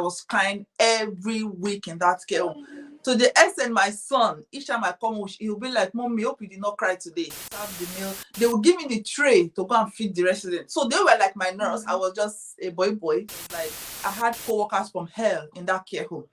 I was crying every week in that care home. To the extent my son, each time I come home, he'll be like, Mommy, hope you did not cry today. Serve the meal. They will give me the tray to go and feed the residents. So they were like my nurse. I was just a boy. It's like I had co-workers from hell in that care home.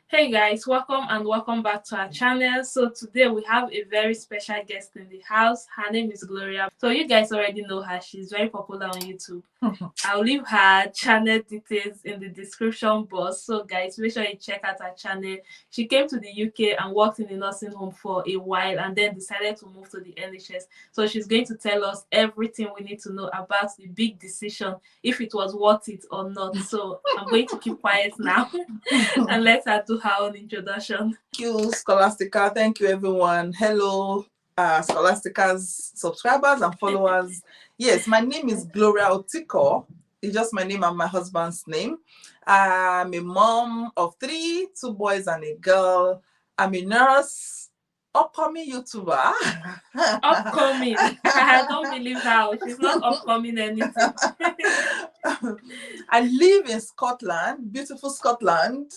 Hey guys, welcome back to our channel. So today we have a very special guest in the house. Her name is Gloria. So you guys already know her. She's very popular on YouTube. I'll leave her channel details in the description box. So guys, make sure you check out her channel. She came to the UK and worked in the nursing home for a while and then decided to move to the NHS. So she's going to tell us everything we need to know about the big decision, if it was worth it or not. So I'm going to keep quiet now and let her do her own introduction. Thank you, Scholastica. Thank you, everyone. Hello, Scholastica's subscribers and followers. Yes, my name is Gloria Otiko. It's just my name and my husband's name. I'm a mom of 3, 2 boys and a girl. I'm a nurse, upcoming YouTuber. Upcoming. I don't believe her. She's not upcoming anything. I live in Scotland, beautiful Scotland.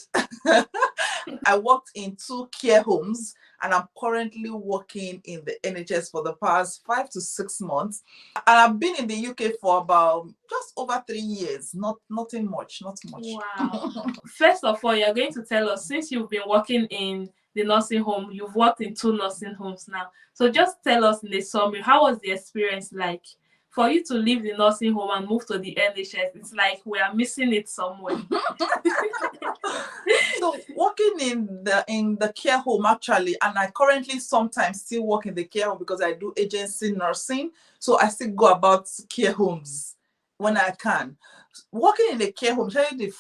I worked in 2 care homes and I'm currently working in the NHS for the past 5 to 6 months. And I've been in the UK for about just over 3 years. Nothing much, not much. Wow. First of all, you're going to tell us, since you've been working in the nursing home, you've worked in 2 nursing homes now. So just tell us in a summary, how was the experience like? For you to leave the nursing home and move to the NHS, it's like we are missing it somewhere. So working in the care home actually, and I currently sometimes still work in the care home because I do agency nursing. So I still go about care homes when I can. Working in the care home, I'll tell you the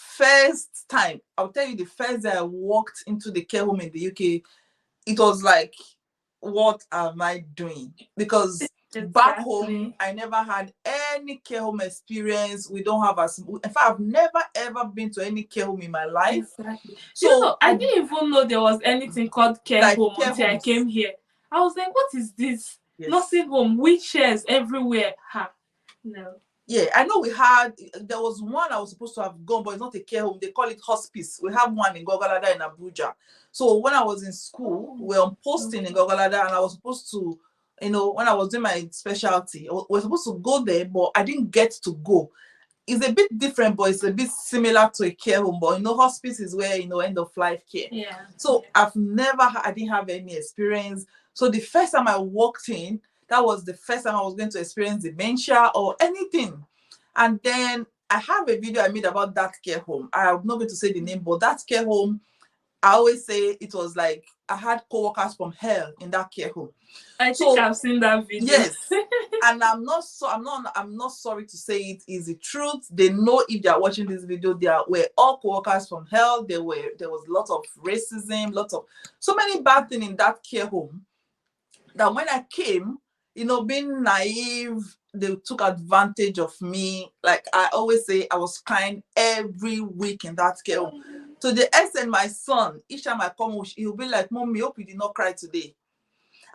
first day I walked into the care home in the UK, it was like, what am I doing? Because back home, I never had any care home experience. We don't have in fact, I've never ever been to any care home in my life. Exactly. So I didn't even know there was anything called care home until I came here. I was like, what is this? Yes. Nursing home, wheelchairs everywhere. No. Yeah, I know there was one I was supposed to have gone, but it's not a care home. They call it hospice. We have one in Gogalada in Abuja. So when I was in school, we were on posting in Gogalada and I was supposed to, when I was doing my specialty, we're supposed to go there, but I didn't get to go. It's a bit different, but it's a bit similar to a care home. But hospice is where end of life care. Yeah. So I didn't have any experience. So the first time I walked in, that was the first time I was going to experience dementia or anything. And then I have a video I made about that care home. I'm not going to say the name, but that care home, I always say it was like I had co-workers from hell in that care home. I think I've seen that video. Yes. And I'm not sorry to say it is the truth. They know if they are watching this video, were all co-workers from hell. There was a lot of racism, so many bad things in that care home that when I came, being naive, they took advantage of me. Like I always say, I was crying every week in that care home. To the extent my son, each time I come home, he'll be like, Mommy, hope you did not cry today.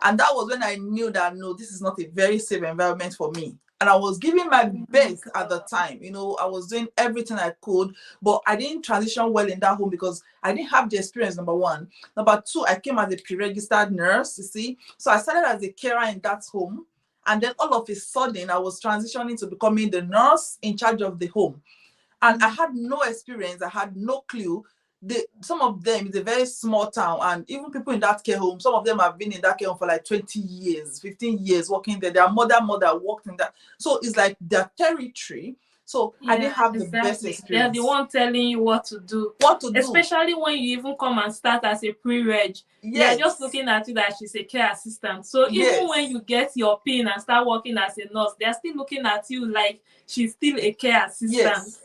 And that was when I knew that, no, this is not a very safe environment for me. And I was giving my best at the time. I was doing everything I could, but I didn't transition well in that home because I didn't have the experience, number 1. Number 2, I came as a pre-registered nurse, you see. So I started as a carer in that home. And then all of a sudden, I was transitioning to becoming the nurse in charge of the home. And I had no experience. I had no clue. Some of them, it's a very small town, and even people in that care home, some of them have been in that care home for like 20 years, 15 years working there. Their mother worked in that. So it's like their territory. So I didn't have the best experience. They're the one telling you what to do. Especially when you even come and start as a pre-reg. Yes. They're just looking at you that she's a care assistant. So even when you get your PIN and start working as a nurse, they're still looking at you like she's still a care assistant. Yes.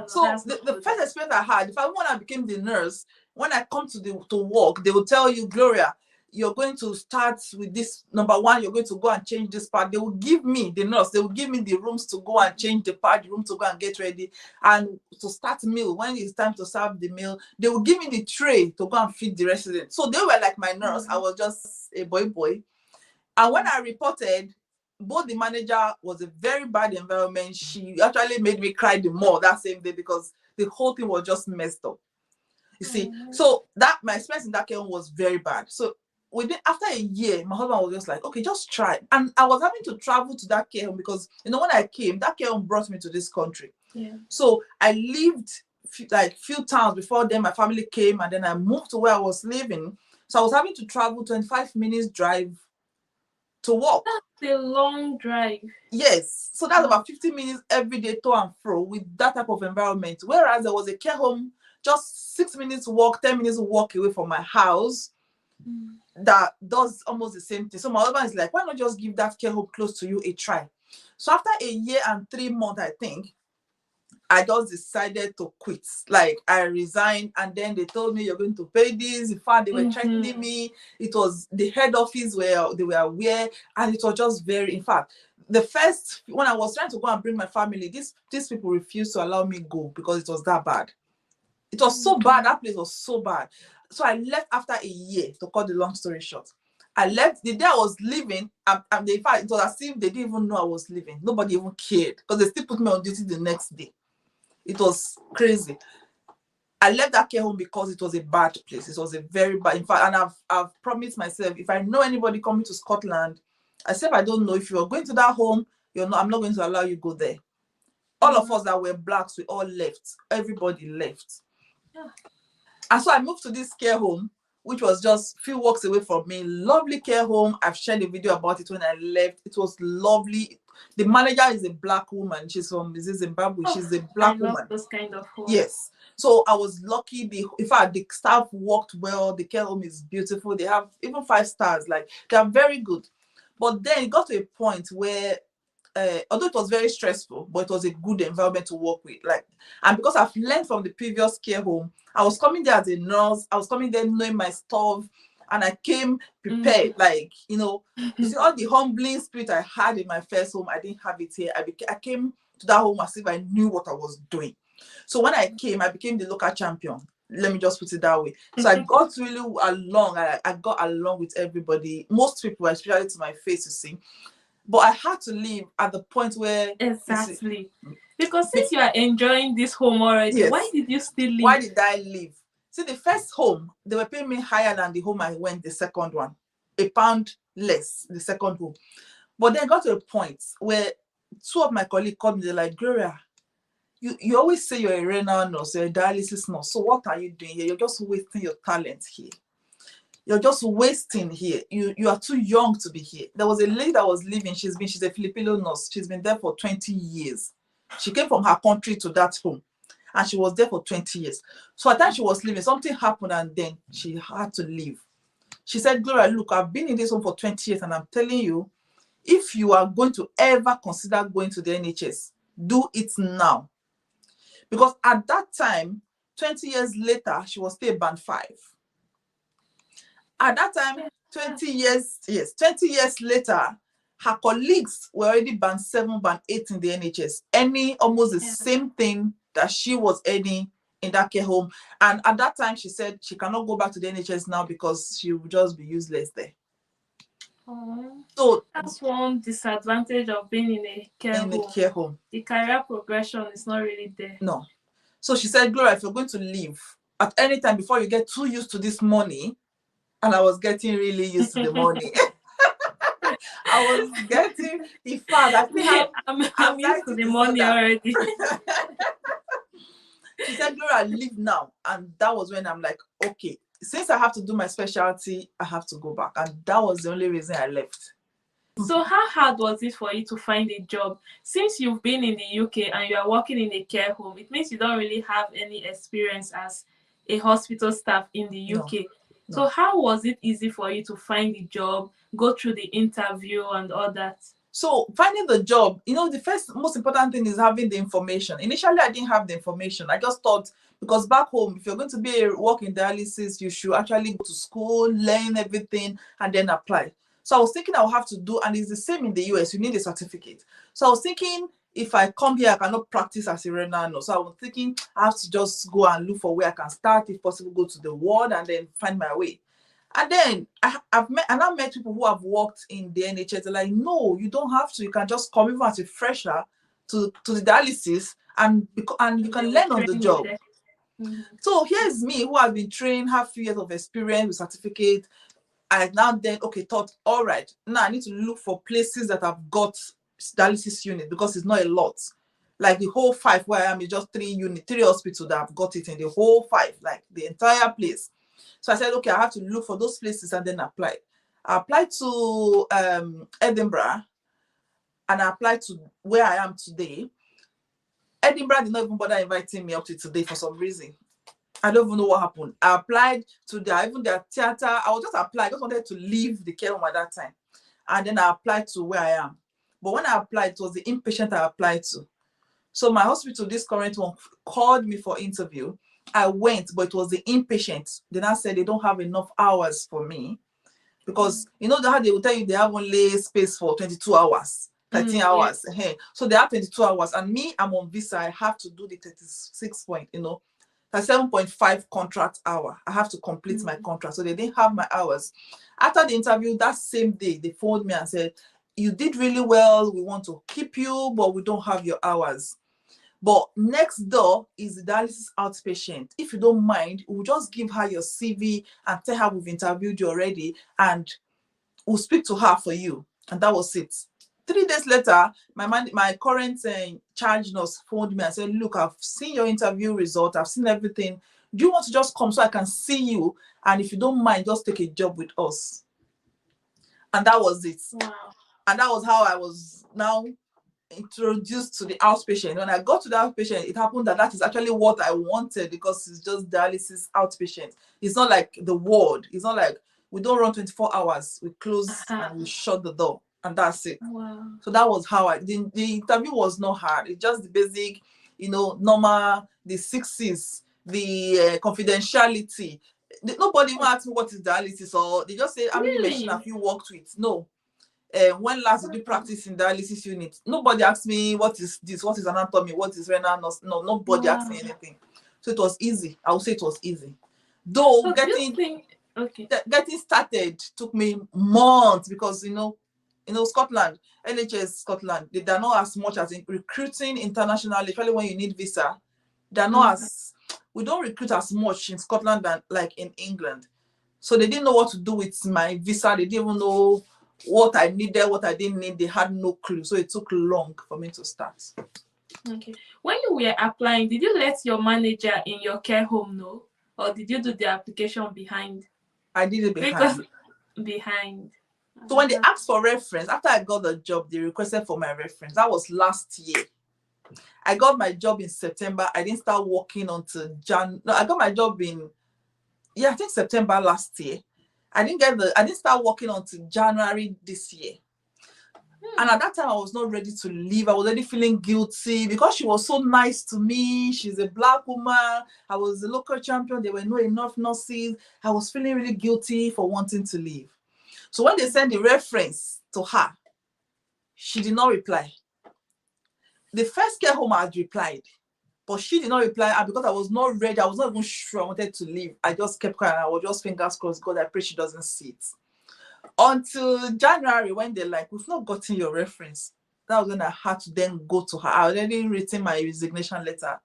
So the first experience I had, if I became the nurse, when I come to work, they will tell you, Gloria, you're going to start with this. Number 1, you're going to go and change this part. They will give me, the nurse, they will give me the rooms to go and change the part, the room to go and get ready. And to start meal, when it's time to serve the meal, they will give me the tray to go and feed the residents. So they were like my nurse. I was just a boy. And when I reported, both the manager was a very bad environment. She actually made me cry the more that same day because the whole thing was just messed up. You see, so that my experience in that care home was very bad. So after a year, my husband was just like, okay, just try. And I was having to travel to that care home because, you know, when I came, that care home brought me to this country. Yeah. So I lived like few towns before then my family came, and then I moved to where I was living. So I was having to travel 25 minutes drive to work. That's a long drive. Yes. So that's about 50 minutes every day to and fro with that type of environment. Whereas there was a care home just 6 minutes walk, 10 minutes walk away from my house that does almost the same thing. So my husband is like, why not just give that care home close to you a try? So after a year and 3 months, I think, I just decided to quit. Like I resigned, and then they told me you're going to pay this. In fact, they were threatening me. It was the head office where they were aware, and it was just very, in fact, the first, when I was trying to go and bring my family, these people refused to allow me go because it was that bad. It was so bad. That place was so bad. So I left after a year, to cut the long story short. I left the day I was leaving, and in fact, it was as if they didn't even know I was leaving. Nobody even cared because they still put me on duty the next day. It was crazy. I left that care home because it was a bad place. It was a very bad, in fact, and I've promised myself, if I know anybody coming to Scotland, I said, I don't know, if you're going to that home, I'm not going to allow you go there. All of us that were blacks, we all left. Everybody left. Yeah. And so I moved to this care home, which was just a few walks away from me. Lovely care home. I've shared a video about it when I left. It was lovely. The manager is a black woman. She's from Zimbabwe. She's a black woman. I love those kind of homes. Yes. So I was lucky. In fact, the staff worked well. The care home is beautiful. They have even 5 stars. Like, they are very good. But then it got to a point where, although it was very stressful, but it was a good environment to work with. Like, and because I've learned from the previous care home, I was coming there as a nurse. I was coming there knowing my stuff, and I came prepared. Like, you know, you see, all the humbling spirit I had in my first home, I didn't have it here. I came to that home as if I knew what I was doing. So when I came, I became the local champion. Let me just put it that way. So I got really along. I got along with everybody. Most people, especially to my face, you see. But I had to leave at the point where... Exactly. Because since you are enjoying this home already, yes, why did you still leave? Why did I leave? See, the first home, they were paying me higher than the home I went, the second one. £1 less, the second home. But then got to a point where 2 of my colleagues called me. They're like, Gloria, you always say you're a renal nurse, you're a dialysis nurse. So what are you doing here? You're just wasting your talent here. You're just wasting here. You are too young to be here. There was a lady that was living. She's a Filipino nurse. She's been there for 20 years. She came from her country to that home, and she was there for 20 years. So at the time she was leaving, something happened, and then she had to leave. She said, Gloria, look, I've been in this home for 20 years, and I'm telling you, if you are going to ever consider going to the NHS, do it now. Because at that time, 20 years later, she was still band 5. At that time, 20 years later, her colleagues were already band 7, band 8 in the NHS, earning almost the same thing that she was earning in that care home. And at that time, she said she cannot go back to the NHS now because she will just be useless there. So that's one disadvantage of being in a care home. The career progression is not really there. No. So she said, Gloria, if you're going to leave at any time before you get too used to this money, and I was getting really used to the money. I was getting, in fact, I think I'm used to the money already. She said, Gloria, leave now. And that was when I'm like, okay, since I have to do my specialty, I have to go back. And that was the only reason I left. So how hard was it for you to find a job? Since you've been in the UK and you are working in a care home, it means you don't really have any experience as a hospital staff in the UK. No. So how was it easy for you to find the job, go through the interview and all that? So finding the job, you know, the first most important thing is having the information. Initially, I didn't have the information. I just thought, because back home, if you're going to work in dialysis, you should actually go to school, learn everything, and then apply. So I was thinking I'll have to do, and it's the same in the US, you need a certificate. So I was thinking, if I come here, I cannot practice as a renal nurse. So I was thinking I have to just go and look for where I can start, if possible, go to the ward and then find my way. And then I now met people who have worked in the NHS. They're like, no, you don't have to. You can just come even as a fresher to the dialysis, and you can learn on the job. So here's me who has been trained, have few years of experience with certificate. I now then thought, all right, now I need to look for places that have got dialysis unit, because it's not a lot. Like the whole 5 where I am is just 3 hospitals that have got it in the whole 5, like the entire place. So I said, okay, I have to look for those places and then apply. I applied to Edinburgh, and I applied to where I am today. Edinburgh did not even bother inviting me up to today for some reason. I don't even know what happened. I applied to even their theater. I was just applying. I just wanted to leave the care home at that time. And then I applied to where I am. But when I applied, it was the inpatient I applied to. So my hospital, this current one, called me for interview. I went, but it was the inpatient. Then I said they don't have enough hours for me, because you know how they will tell you they have only space for 22 hours, 13 hours. Yeah. So they have 22 hours. And me, I'm on visa. I have to do the 36 point, 7.5 contract hour. I have to complete my contract. So they didn't have my hours. After the interview, that same day, they phoned me and said, you did really well. We want to keep you, but we don't have your hours. But next door is the dialysis outpatient. If you don't mind, we'll just give her your CV and tell her we've interviewed you already, and we'll speak to her for you. And that was it. 3 days later, my current charge nurse phoned me and said, look, I've seen your interview result. I've seen everything. Do you want to just come so I can see you? And if you don't mind, just take a job with us. And that was it. Wow. And that was how I was now introduced to the outpatient. When I got to the outpatient, it happened that is actually what I wanted, because it's just dialysis outpatient. It's not like the ward. It's not like we don't run 24 hours. We close and we shut the door, and that's it. Wow. So that was how the interview was not hard. It's just the basic, normal, the 6Cs, the confidentiality. Nobody even asked me what is dialysis, or they just say, how many machines have you worked with? No. When last did you practice in dialysis unit? Nobody asked me what is this, what is anatomy, what is renal nurse. No, nobody asked me anything. So it was easy. I would say it was easy. Though so getting started took me months, because Scotland, NHS Scotland, they're not as much as in recruiting internationally, especially when you need visa. They're not we don't recruit as much in Scotland than like in England. So they didn't know what to do with my visa. They didn't even know what I needed, what I didn't need. They had no clue. So it took long for me to start. Okay. When you were applying, did you let your manager in your care home know? Or did you do the application behind? I did it behind. Behind. So when they asked for reference, after I got the job, they requested for my reference. That was last year. I got my job in September. I didn't start working until I got my job in, I think September last year. I didn't start working until January this year. And at that time, I was not ready to leave. I was already feeling guilty because she was so nice to me. She's a Black woman. I was a local champion. There were not enough nurses. I was feeling really guilty for wanting to leave. So when they sent the reference to her, she did not reply. The first care home had replied, but she did not reply. And because I was not ready, I was not even sure I wanted to leave. I just kept quiet. I was just fingers crossed. God, I pray she doesn't see it. Until January, when they're like, we've not gotten your reference. That was when I had to then go to her. I already written my resignation letter.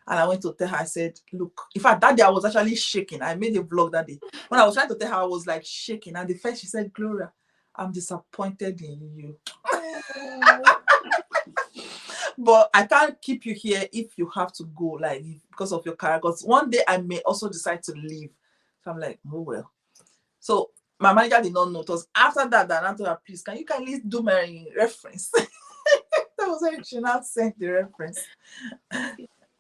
And I went to tell her, I said, look, in fact, that day I was actually shaking. I made a vlog that day. When I was trying to tell her, I was like shaking. And the first she said, Gloria, I'm disappointed in you. But I can't keep you here if you have to go, like, because of your career. Because one day I may also decide to leave. So I'm like, oh, well. So my manager did not know. It was after that I told her, please, can you at least do my reference? That was when she now sent the reference.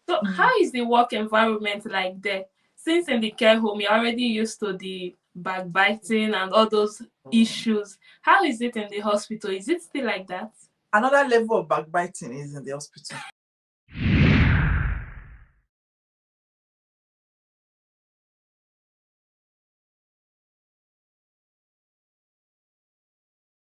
So how is the work environment like there? Since in the care home, you're already used to the backbiting and all those issues. How is it in the hospital? Is it still like that? Another level of backbiting is in the hospital.